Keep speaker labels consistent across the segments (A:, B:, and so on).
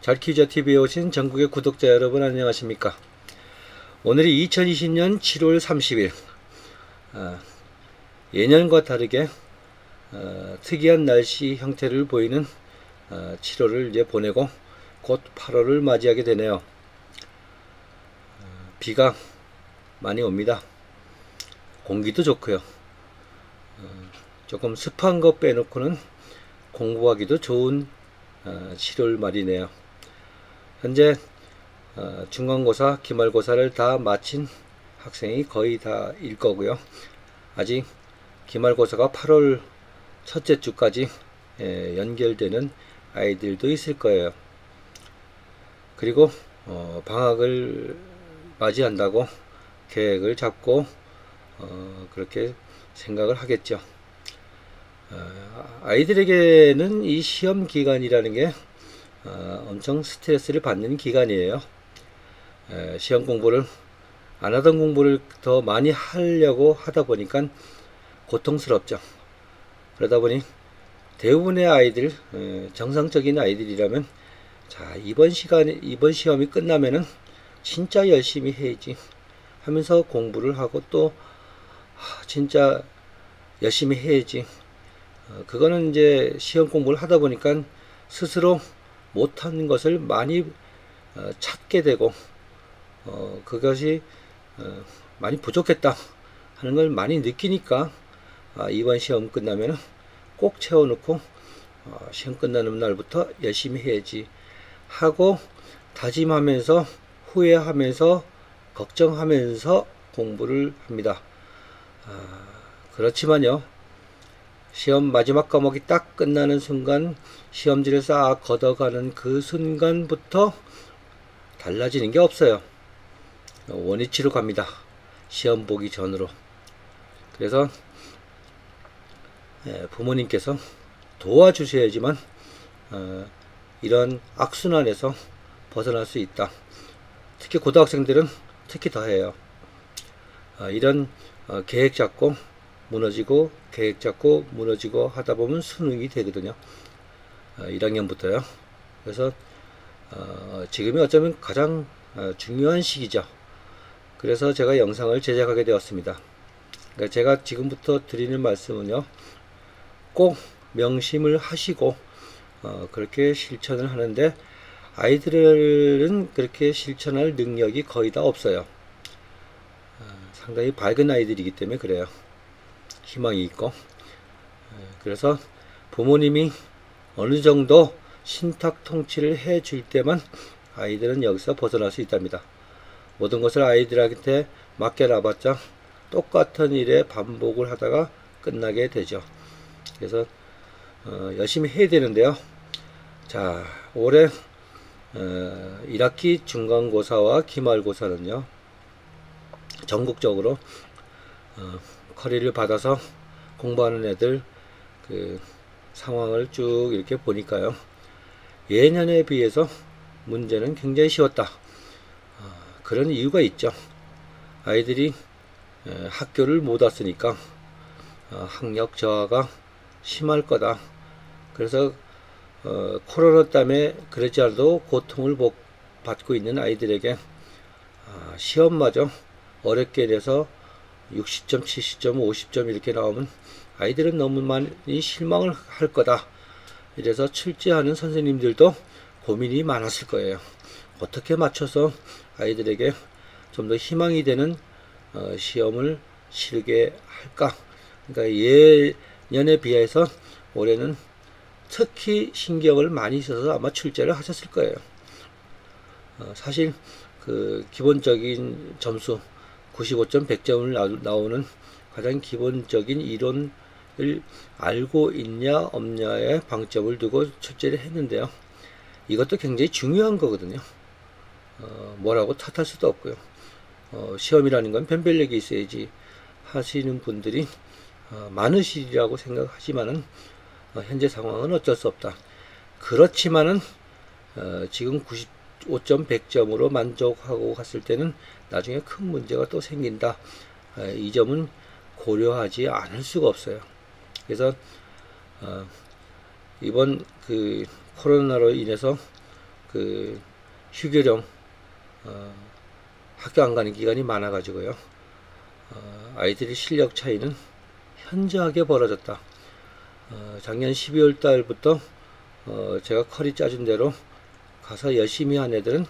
A: 잘키우자TV에 오신 전국의 구독자 여러분 안녕하십니까. 오늘이 2020년 7월 30일 예년과 다르게 특이한 날씨 형태를 보이는 7월을 이제 보내고 곧 8월을 맞이하게 되네요. 비가 많이 옵니다. 공기도 좋고요. 조금 습한 거 빼놓고는 공부하기도 좋은 7월 말이네요. 현재 중간고사, 기말고사를 다 마친 학생이 거의 다일 거고요. 아직 기말고사가 8월 첫째 주까지 연결되는 아이들도 있을 거예요. 그리고 방학을 맞이한다고 계획을 잡고 그렇게 생각을 하겠죠. 아이들에게는 이 시험 기간이라는 게 엄청 스트레스를 받는 기간이에요. 시험 공부를 안 하던 공부를 더 많이 하려고 하다 보니까 고통스럽죠. 그러다 보니 대부분의 아이들, 정상적인 아이들이라면 자, 이번 시험이 끝나면은 진짜 열심히 해야지 하면서 공부를 하고 또 진짜 열심히 해야지. 그거는 이제 시험 공부를 하다 보니까 스스로 못한 것을 많이 찾게 되고 그것이 많이 부족했다 하는 걸 많이 느끼니까 이번 시험 끝나면 꼭 채워놓고 시험 끝나는 날부터 열심히 해야지 하고 다짐하면서 후회하면서 걱정하면서 공부를 합니다. 그렇지만요, 시험 마지막 과목이 딱 끝나는 순간 시험지를 싹 걷어가는 그 순간부터 달라지는 게 없어요. 원위치로 갑니다. 시험 보기 전으로. 그래서 부모님께서 도와주셔야지만 이런 악순환에서 벗어날 수 있다. 특히 고등학생들은 특히 더해요. 이런 계획 잡고 무너지고 계획 잡고 무너지고 하다 보면 수능이 되거든요. 1학년부터요. 그래서 지금이 어쩌면 가장 중요한 시기죠. 그래서 제가 영상을 제작하게 되었습니다. 그러니까 제가 지금부터 드리는 말씀은요, 꼭 명심을 하시고 그렇게 실천을 하는데 아이들은 그렇게 실천할 능력이 거의 다 없어요. 상당히 밝은 아이들이기 때문에 그래요. 희망이 있고. 그래서 부모님이 어느 정도 신탁 통치를 해 줄 때만 아이들은 여기서 벗어날 수 있답니다. 모든 것을 아이들한테 맡겨놔봤자 똑같은 일에 반복을 하다가 끝나게 되죠. 그래서 열심히 해야 되는데요. 자, 올해 1학기 중간고사와 기말고사는요, 전국적으로 커리를 받아서 공부하는 애들 그 상황을 쭉 이렇게 보니까요, 예년에 비해서 문제는 굉장히 쉬웠다. 그런 이유가 있죠. 아이들이 학교를 못 왔으니까 학력 저하가 심할 거다. 그래서 코로나 때문에 그러지 않아도 고통을 받고 있는 아이들에게 시험마저 어렵게 돼서 60점, 70점, 50점 이렇게 나오면 아이들은 너무 많이 실망을 할 거다. 이래서 출제하는 선생님들도 고민이 많았을 거예요. 어떻게 맞춰서 아이들에게 좀 더 희망이 되는 시험을 치르게 할까. 그러니까 예년에 비해서 올해는 특히 신경을 많이 써서 아마 출제를 하셨을 거예요. 사실 그 기본적인 점수 95점, 100점을 나오는 가장 기본적인 이론을 알고 있냐 없냐에 방점을 두고 출제를 했는데요. 이것도 굉장히 중요한 거거든요. 뭐라고 탓할 수도 없고요. 시험이라는 건 변별력이 있어야지 하시는 분들이 많으시리라고 생각하지만은 현재 상황은 어쩔 수 없다. 그렇지만은 지금 95점, 100점으로 만족하고 갔을 때는 나중에 큰 문제가 또 생긴다. 이 점은 고려하지 않을 수가 없어요. 그래서 이번 그 코로나로 인해서 그 휴교령 학교 안 가는 기간이 많아 가지고요. 아이들의 실력 차이는 현저하게 벌어졌다. 작년 12월 달부터 제가 커리 짜준 대로 가서 열심히 한 애들은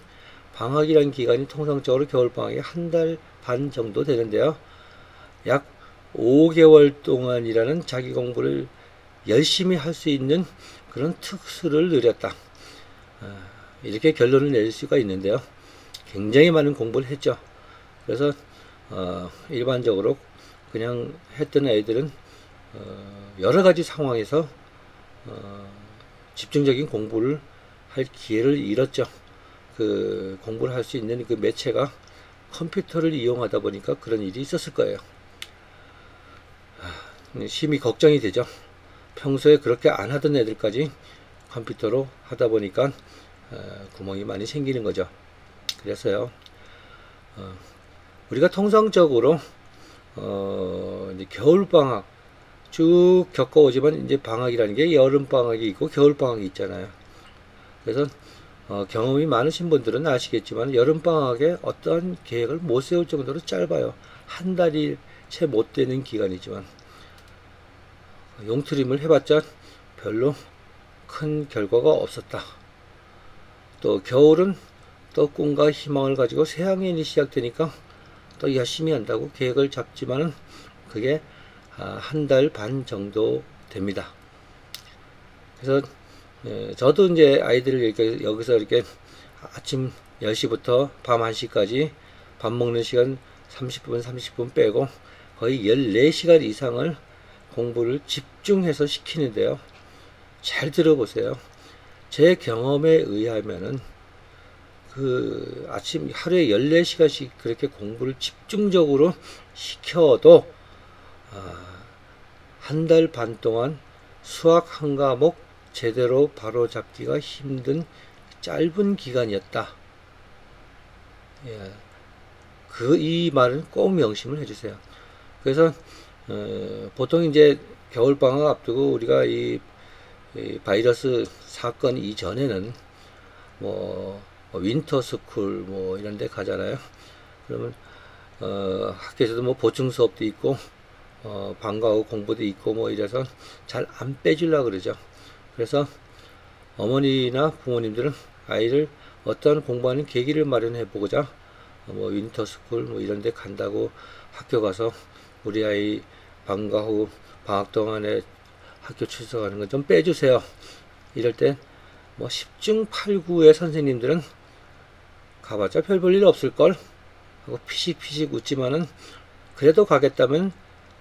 A: 방학이란 기간이 통상적으로 겨울방학이 한 달 반 정도 되는데요. 약 5개월 동안이라는 자기 공부를 열심히 할 수 있는 그런 특수를 누렸다. 이렇게 결론을 낼 수가 있는데요. 굉장히 많은 공부를 했죠. 그래서 일반적으로 그냥 했던 애들은 여러 가지 상황에서 집중적인 공부를 할 기회를 잃었죠. 그 공부를 할 수 있는 그 매체가 컴퓨터를 이용하다 보니까 그런 일이 있었을 거예요. 심히 걱정이 되죠. 평소에 그렇게 안 하던 애들까지 컴퓨터로 하다 보니까 구멍이 많이 생기는 거죠. 그래서요, 우리가 통상적으로 이제 겨울방학 쭉 겪어오지만, 이제 방학이라는 게 여름방학이 있고 겨울방학이 있잖아요. 그래서 경험이 많으신 분들은 아시겠지만 여름방학에 어떠한 계획을 못 세울 정도로 짧아요. 한 달이 채 못 되는 기간이지만 용트림을 해봤자 별로 큰 결과가 없었다. 또 겨울은 또 꿈과 희망을 가지고 새학년이 시작되니까 또 열심히 한다고 계획을 잡지만은 그게 한 달 반 정도 됩니다. 그래서 저도 이제 아이들을 이렇게 여기서 이렇게 아침 10시부터 밤 1시까지 밥 먹는 시간 30분 빼고 거의 14시간 이상을 공부를 집중해서 시키는데요. 잘 들어보세요. 제 경험에 의하면은 그 아침 하루에 14시간씩 그렇게 공부를 집중적으로 시켜도 한 달 반 동안 수학 한 과목 제대로 바로 잡기가 힘든 짧은 기간이었다. 예. 이 말은 꼭 명심을 해주세요. 그래서 보통 이제 겨울방학 앞두고 우리가 이 바이러스 사건 이전에는 뭐 윈터스쿨 뭐 이런 데 가잖아요. 그러면 학교에서도 뭐 보충 수업도 있고 방과 후 공부도 있고 뭐 이래서 잘 안 빼주려고 그러죠. 그래서 어머니나 부모님들은 아이를 어떠한 공부하는 계기를 마련해 보고자 뭐 윈터스쿨 뭐 이런 데 간다고 학교 가서 우리 아이 방과 후 방학 동안에 학교 출석하는 건 좀 빼주세요. 이럴 때 뭐 10중 8구의 선생님들은 가봤자 별 볼 일 없을걸 하고 피식피식 웃지만은 그래도 가겠다면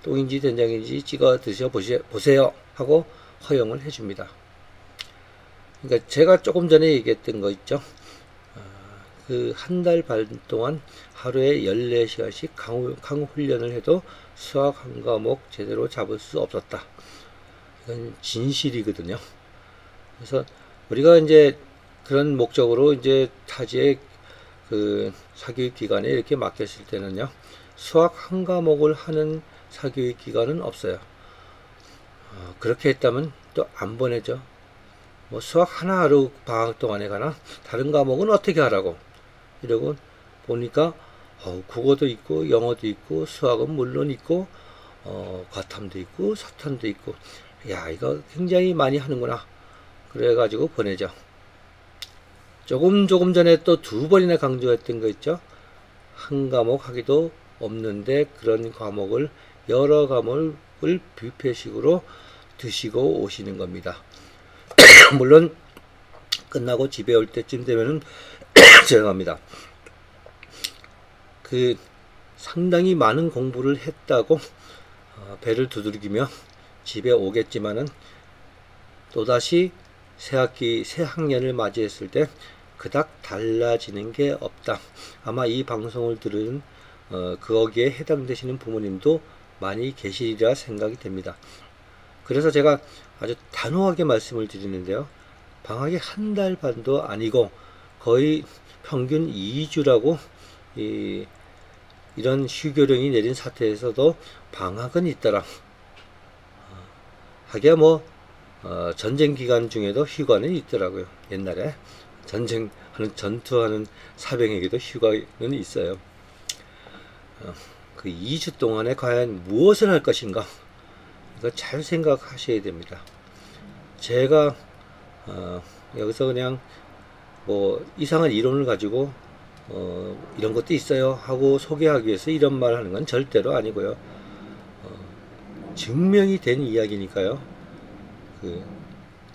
A: 똥인지 된장인지 찍어 드셔 보세요 하고 허용을 해줍니다. 그러니까 제가 조금 전에 얘기했던 거 있죠. 그 한 달 반 동안 하루에 14시간씩 강우 훈련을 해도 수학 한 과목 제대로 잡을 수 없었다. 이건 진실이거든요. 그래서 우리가 이제 그런 목적으로 이제 타지의 그 사교육 기관에 이렇게 맡겼을 때는요, 수학 한 과목을 하는 사교육 기관은 없어요. 그렇게 했다면 또 안 보내죠. 뭐 수학 하나 하루 방학 동안에 가나 다른 과목은 어떻게 하라고 이러고 보니까 국어도 있고 영어도 있고 수학은 물론 있고 과탐도 있고 사탐도 있고, 야 이거 굉장히 많이 하는구나 그래가지고 보내죠. 조금 전에 또 2번이나 강조했던 거 있죠. 한 과목 하기도 없는데 그런 과목을 여러 과목을 뷔페식으로 드시고 오시는 겁니다. 물론 끝나고 집에 올 때쯤 되면은 죄송합니다. 그 상당히 많은 공부를 했다고 배를 두들기며 집에 오겠지만은 또다시 새 학년을 맞이했을 때 그닥 달라지는 게 없다. 아마 이 방송을 들은 거기에 해당되시는 부모님도 많이 계시리라 생각이 됩니다. 그래서 제가 아주 단호하게 말씀을 드리는데요. 방학이 한 달 반도 아니고 거의 평균 2주라고 이런 휴교령이 내린 사태에서도 방학은 있더라. 하기야 뭐 전쟁 기간 중에도 휴가는 있더라고요. 옛날에. 전투하는 사병에게도 휴가는 있어요. 그 2주 동안에 과연 무엇을 할 것인가? 이거 잘 생각하셔야 됩니다. 제가 여기서 그냥 뭐 이상한 이론을 가지고 이런 것도 있어요 하고 소개하기 위해서 이런 말 하는 건 절대로 아니고요. 증명이 된 이야기니까요.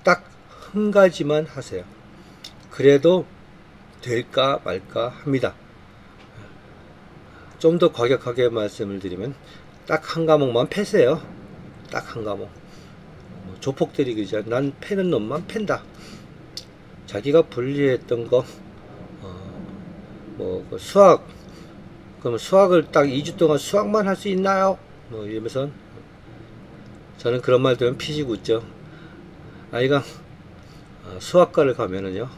A: 딱 한 가지만 하세요. 그래도 될까 말까 합니다. 좀 더 과격하게 말씀을 드리면 딱 한 과목만 패세요. 딱 한 과목. 조폭 때리기죠. 난 패는 놈만 팬다. 자기가 불리했던 거, 수학, 그럼 수학을 딱 2주 동안 수학만 할 수 있나요? 뭐 이러면서 저는 그런 말 들으면 피식 웃죠. 아이가 수학과를 가면은요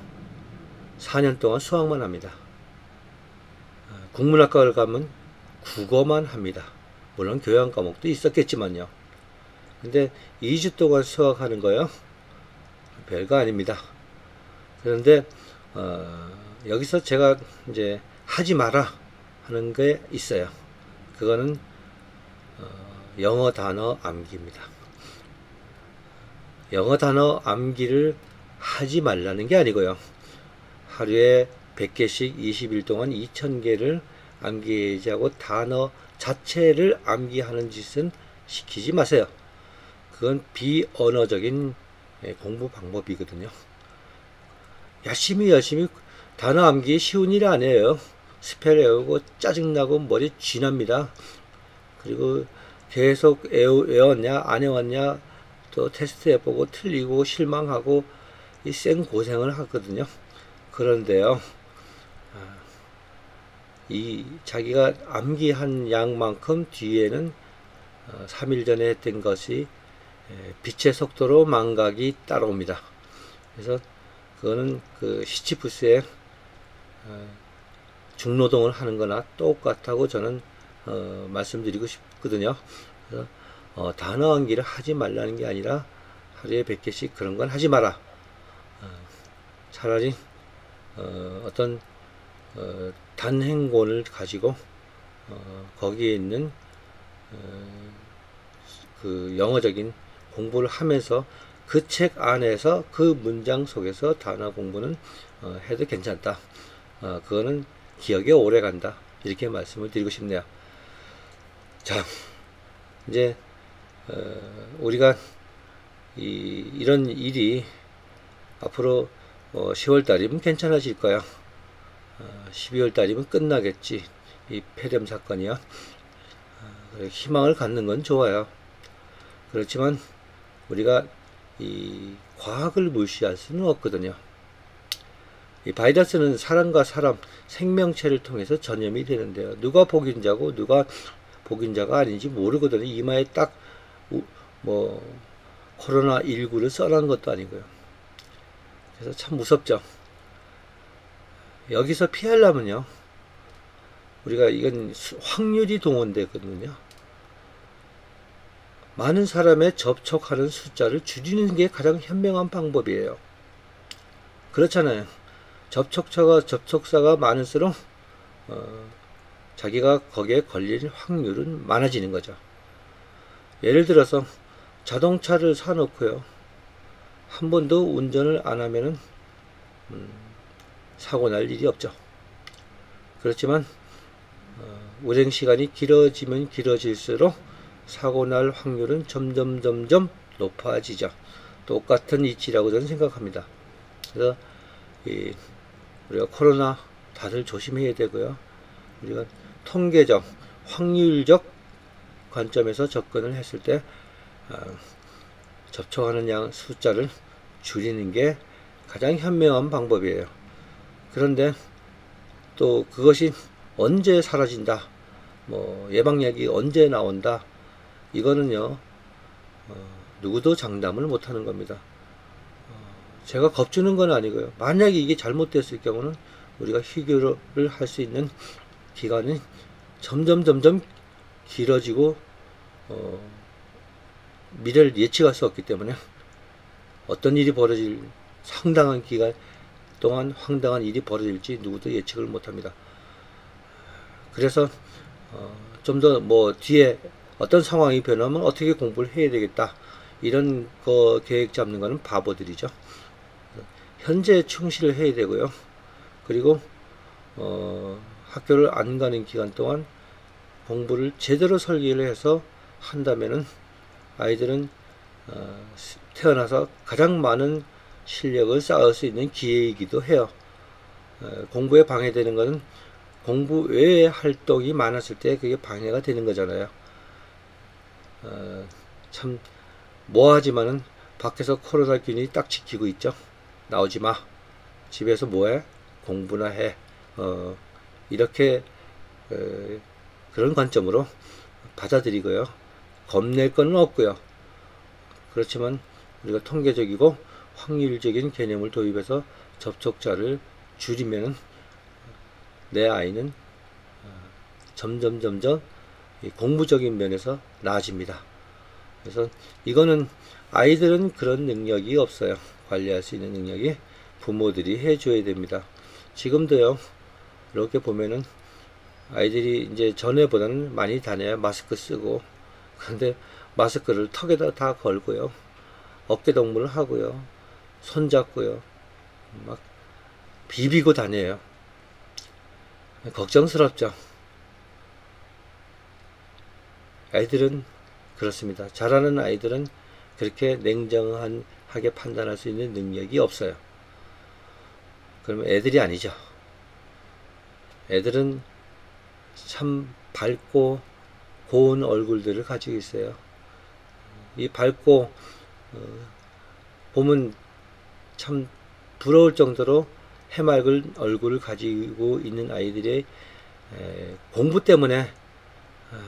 A: 4년 동안 수학만 합니다. 국문학과를 가면 국어만 합니다. 물론 교양 과목도 있었겠지만요. 근데 2주 동안 수학하는 거요 별거 아닙니다. 그런데 여기서 제가 이제 하지 마라 하는 게 있어요. 그거는 영어 단어 암기입니다. 영어 단어 암기를 하지 말라는 게 아니고요. 하루에 100개씩 20일 동안 2000개를 암기해야지 하고 단어 자체를 암기하는 짓은 시키지 마세요. 그건 비언어적인 공부 방법이거든요. 열심히 단어 암기 쉬운 일 아니에요. 스펠 외우고 짜증나고 머리 쥐납니다. 그리고 계속 외웠냐 안 외웠냐 또 테스트 해보고 틀리고 실망하고 이 생고생을 하거든요. 그런데요 이 자기가 암기한 양만큼 뒤에는 3일 전에 했던 것이 빛의 속도로 망각이 따라옵니다. 그래서 그거는 그 시치프스의 중노동을 하는 거나 똑같다고 저는 말씀드리고 싶거든요. 그래서 단어 암기를 하지 말라는 게 아니라 하루에 100개씩 그런 건 하지 마라. 차라리 어떤 단행본을 가지고 거기에 있는 그 영어적인 공부를 하면서 그 책 안에서 그 문장 속에서 단어 공부는 해도 괜찮다. 그거는 기억에 오래 간다. 이렇게 말씀을 드리고 싶네요. 자, 이제 우리가 이런 일이 앞으로 10월 달이면 괜찮아질 거야. 12월 달이면 끝나겠지. 이 폐렴 사건이요. 희망을 갖는 건 좋아요. 그렇지만 우리가 이 과학을 무시할 수는 없거든요. 이 바이러스는 사람과 사람 생명체를 통해서 전염이 되는데요. 누가 복균자고 누가 복균자가 아닌지 모르거든요. 이마에 딱 코로나19를 써놓은 것도 아니고요. 그래서 참 무섭죠. 여기서 피하려면요 우리가 이건 확률이 동원되거든요. 많은 사람의 접촉하는 숫자를 줄이는 게 가장 현명한 방법이에요. 그렇잖아요. 접촉사가 많을수록 자기가 거기에 걸릴 확률은 많아지는 거죠. 예를 들어서 자동차를 사놓고요 한 번도 운전을 안 하면은 사고 날 일이 없죠. 그렇지만 운행 시간이 길어지면 길어질수록 사고 날 확률은 점점 높아지죠. 똑같은 이치라고 저는 생각합니다. 그래서 우리가 코로나 다들 조심해야 되고요. 우리가 통계적, 확률적 관점에서 접근을 했을 때 접촉하는 양 숫자를 줄이는 게 가장 현명한 방법이에요. 그런데 또 그것이 언제 사라진다, 예방약이 언제 나온다, 이거는요 누구도 장담을 못하는 겁니다. 제가 겁주는 건 아니고요. 만약에 이게 잘못됐을 경우는 우리가 휴교를 할 수 있는 기간이 점점 길어지고 미래를 예측할 수 없기 때문에 어떤 일이 벌어질 상당한 기간 동안 황당한 일이 벌어질지 누구도 예측을 못합니다. 그래서 좀 더 뭐 뒤에 어떤 상황이 변하면 어떻게 공부를 해야 되겠다, 이런 거 계획 잡는 거는 바보들이죠. 현재 충실을 해야 되고요. 그리고 학교를 안 가는 기간 동안 공부를 제대로 설계를 해서 한다면은 아이들은 태어나서 가장 많은 실력을 쌓을 수 있는 기회이기도 해요. 공부에 방해되는 것은 공부 외의 활동이 많았을 때 그게 방해가 되는 거잖아요. 참 뭐하지만은 밖에서 코로나균이 딱 지키고 있죠. 나오지 마, 집에서 뭐해, 공부나 해, 이렇게 그런 관점으로 받아들이고요. 겁낼 건 없고요. 그렇지만 우리가 통계적이고 확률적인 개념을 도입해서 접촉자를 줄이면 내 아이는 점점 공부적인 면에서 나아집니다. 그래서 이거는 아이들은 그런 능력이 없어요. 관리할 수 있는 능력이 부모들이 해줘야 됩니다. 지금도요, 이렇게 보면은 아이들이 이제 전에보다는 많이 다녀요. 마스크 쓰고. 근데 마스크를 턱에다 다 걸고요, 어깨 동무를 하고요, 손 잡고요, 막 비비고 다녀요. 걱정스럽죠. 아이들은 그렇습니다. 잘하는 아이들은 그렇게 냉정하게 판단할 수 있는 능력이 없어요. 그러면 애들이 아니죠. 애들은 참 밝고 고운 얼굴들을 가지고 있어요. 이 밝고 보면 참 부러울 정도로 해맑은 얼굴을 가지고 있는 아이들의 공부 때문에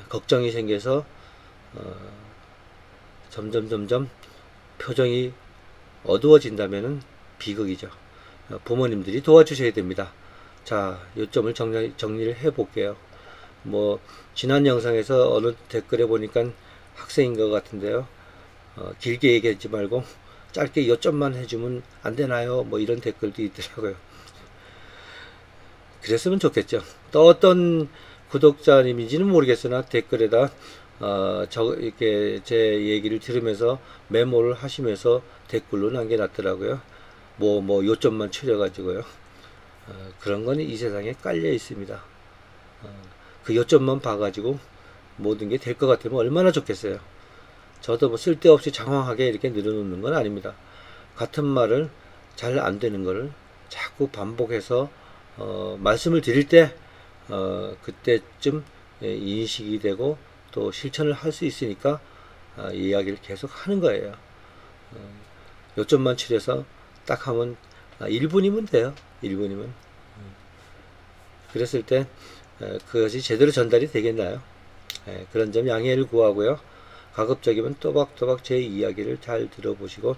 A: 걱정이 생겨서 점점 표정이 어두워진다면 비극이죠. 부모님들이 도와주셔야 됩니다. 자, 요점을 정리를 해 볼게요. 뭐 지난 영상에서 어느 댓글에 보니까 학생인 것 같은데요, 길게 얘기하지 말고 짧게 요점만 해주면 안 되나요? 뭐 이런 댓글도 있더라고요. 그랬으면 좋겠죠. 또 어떤 구독자님인지는 모르겠으나 댓글에다 이렇게 제 얘기를 들으면서 메모를 하시면서 댓글로 남겨놨더라고요. 뭐 요점만 추려가지고요. 그런 건 이 세상에 깔려 있습니다. 그 요점만 봐가지고 모든 게 될 것 같으면 얼마나 좋겠어요. 저도 뭐 쓸데없이 장황하게 이렇게 늘어놓는 건 아닙니다. 같은 말을 잘 안 되는 거를 자꾸 반복해서 말씀을 드릴 때 그때쯤 인식이 되고 또 실천을 할 수 있으니까 이야기를 계속 하는 거예요. 요점만 추려서 딱 하면 1분이면 돼요. 1분이면. 그랬을 때 그것이 제대로 전달이 되겠나요? 그런 점 양해를 구하고요. 가급적이면 또박또박 제 이야기를 잘 들어보시고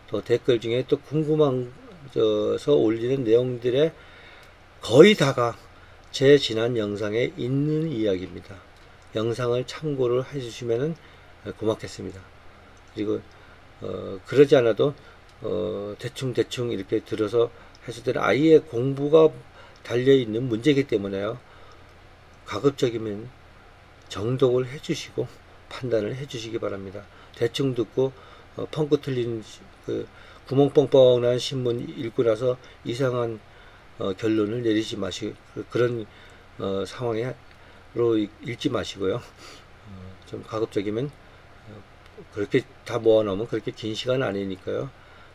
A: 또 댓글 중에 또 궁금해서 올리는 내용들의 거의 다가 제 지난 영상에 있는 이야기입니다. 영상을 참고를 해주시면 고맙겠습니다. 그리고 그러지 않아도 대충 이렇게 들어서 했을 때는 아이의 공부가 달려있는 문제이기 때문에요, 가급적이면 정독을 해주시고 판단을 해주시기 바랍니다. 대충 듣고 펑크 틀린 그 구멍 뻥뻥한 신문 읽고 나서 이상한 결론을 내리지 마시고 그런 상황으로 읽지 마시고요. 좀 가급적이면 그렇게 다 모아놓으면 그렇게 긴 시간 아니니까요.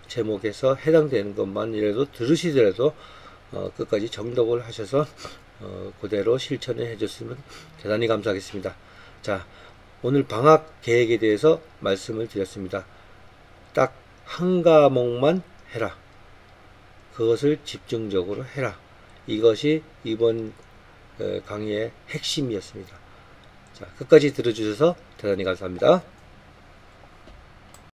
A: 제목에서 해당되는 것만이라도 들으시더라도 끝까지 정독을 하셔서 그대로 실천을 해줬으면 대단히 감사하겠습니다. 자, 오늘 방학 계획에 대해서 말씀을 드렸습니다. 딱 한 과목만 해라. 그것을 집중적으로 해라. 이것이 이번 강의의 핵심이었습니다. 자, 끝까지 들어주셔서 대단히 감사합니다.